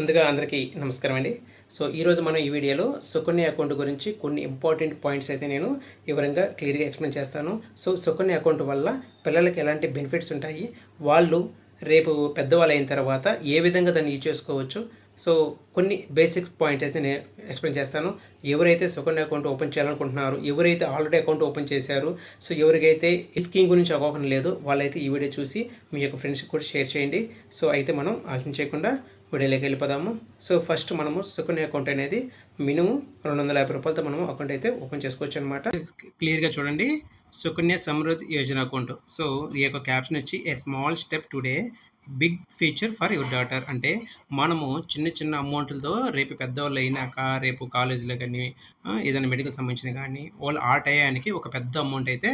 ముందుగా అందరికీ నమస్కారం అండి. సో, ఈరోజు మనం ఈ వీడియోలో సుకన్య అకౌంట్ గురించి కొన్ని ఇంపార్టెంట్ పాయింట్స్ అయితే నేను వివరంగా క్లియర్‌గా ఎక్స్‌ప్లెయిన్ చేస్తాను. సో, సుకన్య అకౌంట్ వల్ల పిల్లలకి ఎలాంటి బెనిఫిట్స్ ఉంటాయి, వాళ్ళు రేపు పెద్దవాళ్ళైన తర్వాత ఏ విధంగా దాన్ని యూజ్ చేసుకోవచ్చు. సో, కొన్ని బేసిక్ పాయింట్ అయితే నేను ఎక్స్‌ప్లెయిన్ చేస్తాను. ఎవరైతే సుకన్య అకౌంట్ ఓపెన్ చేయాలనుకుంటున్నారో, ఎవరైతే ఆల్రెడీ అకౌంట్ ఓపెన్ చేశారో, సో ఎవరికైతే ఈ స్కీమ్ గురించి అవగాహన లేదో వాళ్ళైతే ఈ వీడియో చూసి మీ యొక్క ఫ్రెండ్స్‌కి కూడా షేర్ చేయండి. సో, అయితే మనం ఆలస్యం చేయకుండా వీడియోలోకి వెళ్ళిపోదాము. సో ఫస్ట్ మనము సుకన్య అకౌంట్ అనేది మినిమం రూ. 250 మనము అకౌంట్ అయితే ఓపెన్ చేసుకోవచ్చు అనమాట. క్లియర్గా చూడండి, సుకన్య సమృద్ధి యోజన అకౌంట్. సో ఈ యొక్క క్యాప్షన్ వచ్చి a small step today big feature for your daughter. అంటే మనము చిన్న చిన్న అమౌంట్లతో రేపు పెద్దవాళ్ళు అయినాక రేపు కాలేజీలో కానీ ఏదైనా మెడికల్ సంబంధించింది కానీ వాళ్ళు ఆ టయానికి ఒక పెద్ద అమౌంట్ అయితే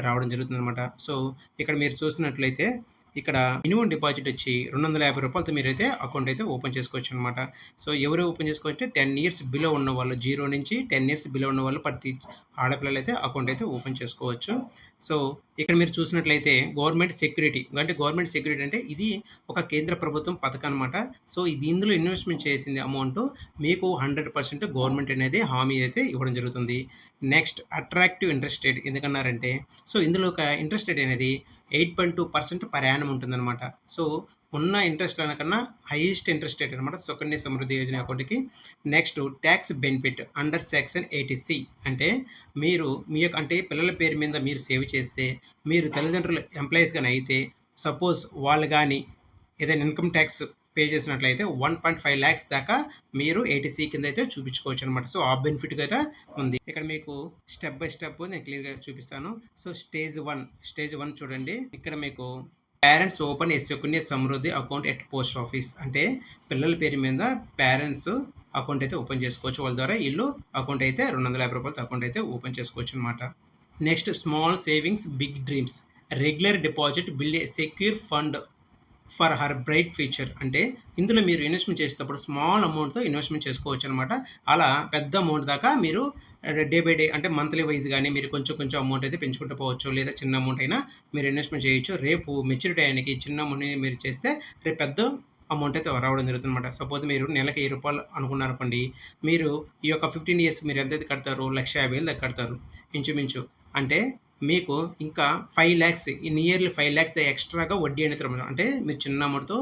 రావడం జరుగుతుంది అనమాట. సో ఇక్కడ మీరు చూసినట్లయితే ఇక్కడ మినిమం డిపాజిట్ వచ్చి రూ. 250 మీరైతే అకౌంట్ అయితే ఓపెన్ చేసుకోవచ్చు అనమాట. సో ఎవరు ఓపెన్ చేసుకోవచ్చు? 10 ఇయర్స్ బిలో ఉన్న వాళ్ళు, 0 నుంచి 10 ఇయర్స్ బిలో ఉన్న వాళ్ళు ప్రతి ఆడపిల్లలు అయితే అకౌంట్ అయితే ఓపెన్ చేసుకోవచ్చు. సో ఇక్కడ మీరు చూసినట్లయితే గవర్నమెంట్ సెక్యూరిటీ అంటే ఇది ఒక కేంద్ర ప్రభుత్వం పథకం అనమాట. సో ఇది ఇందులో ఇన్వెస్ట్మెంట్ చేసింది అమౌంట్ మీకు 100% గవర్నమెంట్ అనేది హామీ అయితే ఇవ్వడం జరుగుతుంది. నెక్స్ట్ అట్రాక్టివ్ ఇంట్రెస్ట్ రేట్ ఎందుకన్నారంటే, సో ఇందులో ఒక ఇంట్రెస్ట్ రేట్ అనేది 8.2% పర్ యానం ఉంటుందన్నమాట. సో ఉన్న ఇంట్రెస్ట్ కన్నా హైయెస్ట్ ఇంట్రెస్ట్ రేట్ అనమాట సుకన్య సమృద్ధి యోజన అకౌంట్కి. Next tax benefit under section 80C. అంటే మీరు మీ యొక్క అంటే పిల్లల పేరు మీద మీరు సేవ్ చేస్తే, మీరు తల్లిదండ్రులు ఎంప్లాయీస్ కానీ అయితే సపోజ్ వాళ్ళు కానీ ఏదైనా ఇన్కమ్ ట్యాక్స్ పే చేసినట్లయితే 1.5 lakhs దాకా మీరు 80C కింద అయితే చూపించుకోవచ్చు అనమాట. సో ఆ బెనిఫిట్ అయితే ఉంది. ఇక్కడ మీకు స్టెప్ బై స్టెప్ నేను క్లియర్గా చూపిస్తాను. సో స్టేజ్ వన్ చూడండి. ఇక్కడ మీకు parents open A Sukanya Samriddhi account at post office. అంటే పిల్లల పేరు మీద పేరెంట్స్ అకౌంట్ అయితే ఓపెన్ చేసుకోవచ్చు. వాళ్ళ ద్వారా ఇల్లు అకౌంట్ అయితే రూ. 250 అకౌంట్ అయితే ఓపెన్ చేసుకోవచ్చు అనమాట. Next small savings big dreams, regular deposit build a secure fund for her bright future. అంటే ఇందులో మీరు ఇన్వెస్ట్మెంట్ చేసేటప్పుడు స్మాల్ అమౌంట్తో ఇన్వెస్ట్మెంట్ చేసుకోవచ్చు అనమాట. అలా పెద్ద అమౌంట్ దాకా మీరు డే బై డే అంటే మంత్లీ వైజ్ కానీ మీరు కొంచెం అమౌంట్ అయితే పెంచుకుంటూ పోవచ్చు, లేదా చిన్న అమౌంట్ అయినా మీరు ఇన్వెస్ట్మెంట్ చేయొచ్చు. రేపు మెచ్యూరిటీ అయ్యానికి చిన్న అమౌంట్ మీరు చేస్తే రేపు పెద్ద అమౌంట్ అయితే రావడం జరుగుతుంది అనమాట. సపోజ్ మీరు నెలకి రూ. 1000 అనుకున్నారనుకోండి, మీరు ఈ యొక్క 15 ఇయర్స్ మీరు ఎంతైతే కడతారు, 1,50,000 దాకా కడతారు ఇంచుమించు. అంటే మీకు ఇంకా 5 lakhs నియర్లీ 5 lakhs ఎక్స్ట్రాగా వడ్డీ అనేది రావడం. అంటే మీరు చిన్న అమౌంట్తో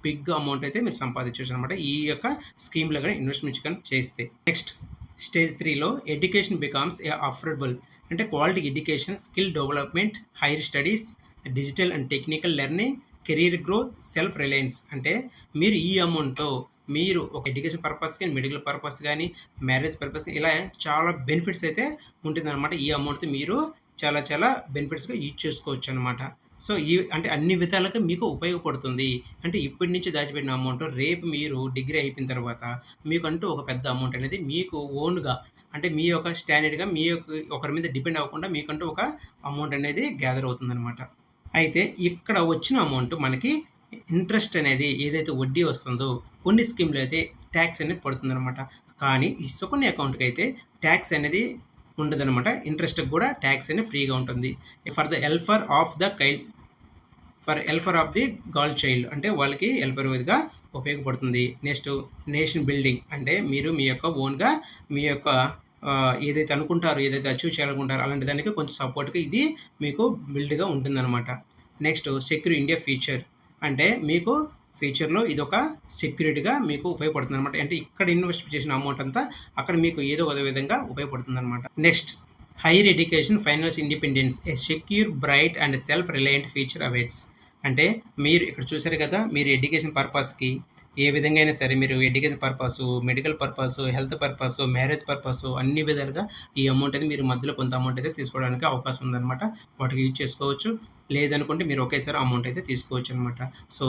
బిగ్ అమౌంట్ అయితే మీరు సంపాదించవచ్చు అనమాట ఈ యొక్క స్కీమ్లో కానీ ఇన్వెస్ట్మెంట్ కానీ చేస్తే. నెక్స్ట్ స్టేజ్ 3లో ఎడ్యుకేషన్ బికమ్స్ ఏ అఫోర్డబుల్. అంటే quality education, skill development, higher studies, digital and technical learning, career growth, self reliance. అంటే మీరు ఈ అమౌంట్తో మీరు ఒక ఎడ్యుకేషన్ పర్పస్ కానీ, మెడికల్ పర్పస్ కానీ, మ్యారేజ్ పర్పస్ కానీ ఇలా చాలా బెనిఫిట్స్ అయితే ఉంటుందన్నమాట. ఈ అమౌంట్తో మీరు చాలా బెనిఫిట్స్గా యూజ్ చేసుకోవచ్చు అనమాట. సో ఈ అంటే అన్ని విధాలుగా మీకు ఉపయోగపడుతుంది. అంటే ఇప్పటి నుంచి దాచిపెట్టిన అమౌంట్ రేపు మీరు డిగ్రీ అయిపోయిన తర్వాత మీకంటూ ఒక పెద్ద అమౌంట్ అనేది మీకు ఓన్గా, అంటే మీ యొక్క స్టాండర్డ్గా మీ యొక్క ఒకరి మీద డిపెండ్ అవ్వకుండా మీకంటూ ఒక అమౌంట్ అనేది గ్యాదర్ అవుతుందన్నమాట. అయితే ఇక్కడ వచ్చిన అమౌంట్ మనకి ఇంట్రెస్ట్ అనేది ఏదైతే వడ్డీ వస్తుందో కొన్ని స్కీమ్లో అయితే ట్యాక్స్ అనేది పడుతుందన్నమాట. కానీ ఈ సుకన్య అకౌంట్కి అయితే ట్యాక్స్ అనేది ఉండదన్నమాట. ఇంట్రెస్ట్కి కూడా ట్యాక్స్ అనేది ఫ్రీగా ఉంటుంది. For the welfare of the girl child, అంటే వాళ్ళకి వెల్ఫేర్గా ఉపయోగపడుతుంది. నెక్స్ట్ నేషన్ బిల్డింగ్, అంటే మీరు మీ యొక్క ఓన్గా మీ యొక్క ఏదైతే అనుకుంటారో, ఏదైతే అచీవ్ చేయాలనుకుంటారో అలాంటి దానికి కొంచెం సపోర్ట్గా ఇది మీకు బిల్డ్గా ఉంటుందన్నమాట. నెక్స్ట్ సెక్యూర్ ఇండియా ఫ్యూచర్, అంటే మీకు ఫ్యూచర్లో ఇది ఒక సెక్యూరిటీగా మీకు ఉపయోగపడుతుంది అనమాట. అంటే ఇక్కడ ఇన్వెస్ట్ చేసిన అమౌంట్ అంతా అక్కడ మీకు ఏదో ఒక విధంగా ఉపయోగపడుతుంది అనమాట. Next higher education finance independence, A secure bright and self reliant future awaits. అంటే మీరు ఇక్కడ చూసారు కదా, మీరు ఎడ్యుకేషన్ పర్పస్కి ఏ విధంగా అయినా సరే మీరు education purpose, medical purpose, health purpose, marriage purpose అన్ని విధాలుగా ఈ అమౌంట్ అనేది మీరు మధ్యలో కొంత అమౌంట్ అయితే తీసుకోవడానికి అవకాశం ఉందన్నమాట. వాటికి యూజ్ చేసుకోవచ్చు. లేదనుకుంటే మీరు ఒకేసారి అమౌంట్ అయితే తీసుకోవచ్చు అనమాట. సో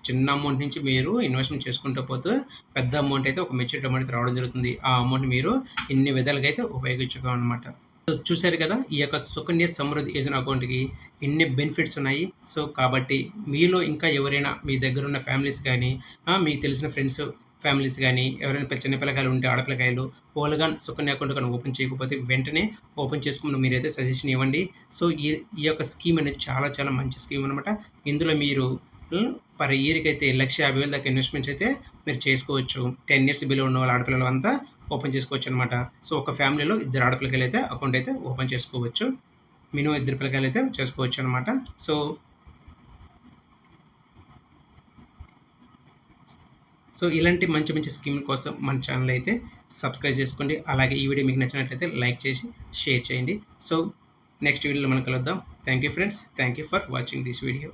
చిన్న అమౌంట్ నుంచి మీరు ఇన్వెస్ట్మెంట్ చేసుకుంటూ పోతే పెద్ద అమౌంట్ అయితే ఒక మెచ్యూరిటీ అమౌంట్ రావడం జరుగుతుంది. ఆ అమౌంట్ మీరు ఇన్ని విధాలుగా అయితే ఉపయోగించుకోవాలన్నమాట. సో చూసారు కదా, ఈ యొక్క సుకన్య సమృద్ధి యోజన అకౌంట్కి ఎన్ని బెనిఫిట్స్ ఉన్నాయి. సో కాబట్టి మీలో ఇంకా ఎవరైనా మీ దగ్గర ఉన్న ఫ్యామిలీస్ కానీ, మీకు తెలిసిన ఫ్రెండ్స్ ఫ్యామిలీస్ కానీ ఎవరైనా చిన్న పిల్లకాయలు ఉంటే ఆడపిల్లకాయలు వాళ్ళు కానీ సుకన్య అకౌంట్ కానీ ఓపెన్ చేయకపోతే వెంటనే ఓపెన్ చేసుకుని మీరైతే సజెషన్ ఇవ్వండి. సో ఈ యొక్క స్కీమ్ అనేది చాలా మంచి స్కీమ్ అనమాట. ఇందులో మీరు పర్ ఇయర్కి అయితే 1,50,000 దాకా ఇన్వెస్ట్మెంట్స్ అయితే మీరు చేసుకోవచ్చు. 10 ఇయర్స్ బిలో ఉన్న వాళ్ళ ఆడపిల్లలు అంతా ఓపెన్ చేసుకోవచ్చు అనమాట. సో ఒక ఫ్యామిలీలో 2 ఆడపిల్లకాయలు అయితే అకౌంట్ అయితే ఓపెన్ చేసుకోవచ్చు. మినిమం 2 పిల్లకాయలు అయితే చేసుకోవచ్చు అనమాట. సో ఇలాంటి మంచి మంచి స్కీమ్ల కోసం మన ఛానల్ అయితే సబ్స్క్రైబ్ చేసుకోండి. అలాగే ఈ వీడియో మీకు నచ్చినట్లయితే లైక్ చేసి షేర్ చేయండి. సో నెక్స్ట్ వీడియోలో మనం కలుద్దాం. Thank you friends. Thank you for watching this video.